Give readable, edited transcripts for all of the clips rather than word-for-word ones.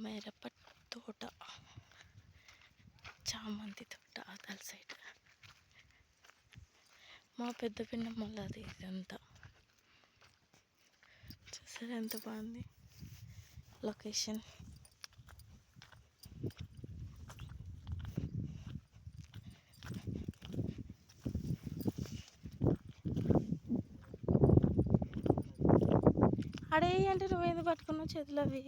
మిరప తోట, చామంతి తోట అదల సైడ్. మా పెద్ద పిన్నమ్మలది ఇదంతా. చూసారా ఎంత బాగుంది లొకేషన్. అడే అంటే నువ్వేందుకు పట్టుకున్నావు చేతులు అవి?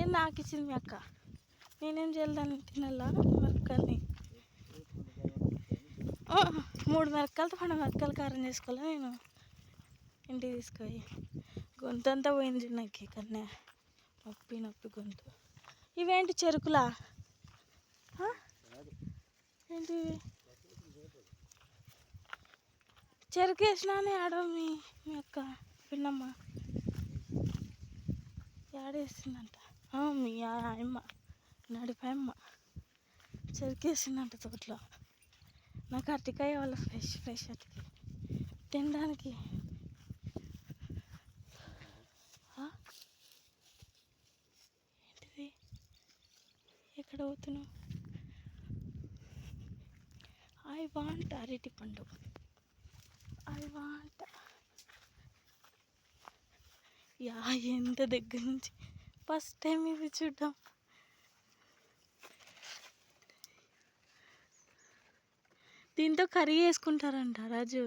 ఏం నాకు ఇచ్చింది మీ అక్క. నేనేం చేయాలని తినాలా మిరపకాయలని? 3 మిరపకాయలతో 12 మిరపకాయలు కారం చేసుకోవాలా నేను ఇంటికి తీసుకుపోయి. గొంతంతా పోయింది నాకు కన్నా, నొప్పి నొప్పి గొంతు. ఇవేంటి చెరుకులా? ఏంటి చెరుకు వేసినానే ఆడ మీ అక్క పిన్నమ్మ ఏడేసిందంట. మీ అమ్మ నడిపాయమ్మ చెరుకు వేసిందంట తోటలో. నాకు అరటికాయ వాళ్ళ ఫ్రెష్ అరటికాయ తినడానికి. ఏంటిది? ఎక్కడ పోతున్నావు? ఐ వాంట్ అరటి పండు. I want. ఎంత దగ్గర నుంచి ఫస్ట్ టైం ఇవి చూద్దాం. దీంతో కర్రీ చేసుకుంటారంట రాజు,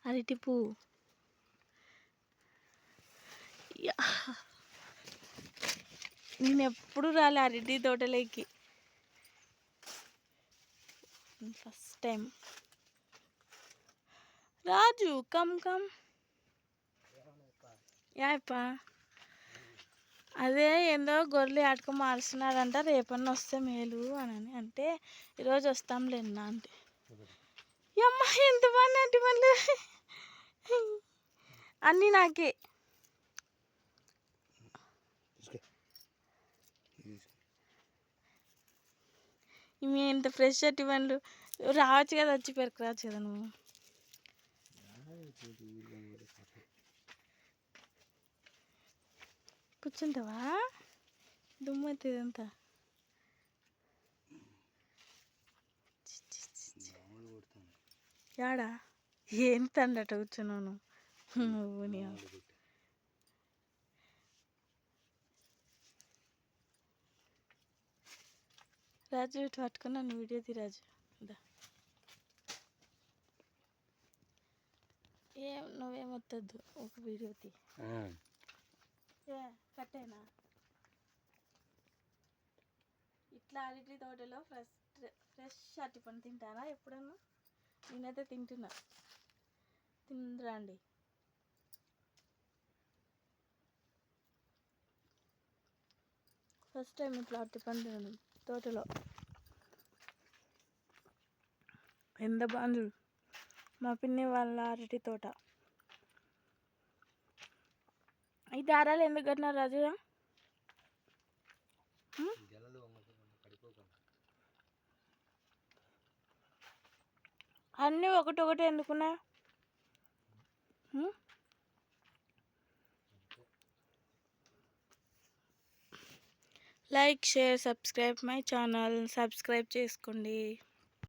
అరటి పువ్వు. నేను ఎప్పుడు రాలే అరటి తోటలోకి, ఫస్ట్ టైం. రాజు కమ్ యాపా. అదే ఏందో గొర్రెలు ఆటకు మారుస్తున్నారంట, రేపన్నా వస్తే మేలు అని అంటే ఈరోజు వస్తాంలేనా అంటే. అమ్మ ఎంత బాగున్నాయి మళ్ళీ అన్నీ నాకే. ఇవి ఎంత ఫ్రెష్ అట్టి పండ్లు. రావచ్చు కదా, వచ్చి పెరుకు రావచ్చు కదా నువ్వు. కూర్చుంటావా? దుమ్ము అవుతుంది అంతా. యాడా ఎంత అండట కూర్చున్నాను నువ్వు. రాజు ఇటు పట్టుకున్నా, నువ్వు వీడియో తీ రాజు. నువ్వేమొత్తద్దు, ఒక వీడియో తీ. కట్టేనా? ఇట్లా అరటి తోటలో ఫ్రెష్ అరటి పండు తింటారా ఎప్పుడన్నా? నేనైతే తింటున్నా. తినరండి. ఫస్ట్ టైం ఇట్లా అరటి పండు తోటలో. ఎంత బాగుంది మా పిన్ని వాళ్ళ అరటి తోట. ఈ దారాలు ఎందుకు కట్టినారు రాజు? అన్నీ ఒకటి ఎందుకున్నా? Like, share, subscribe my channel. Subscribe చేసుకోండి.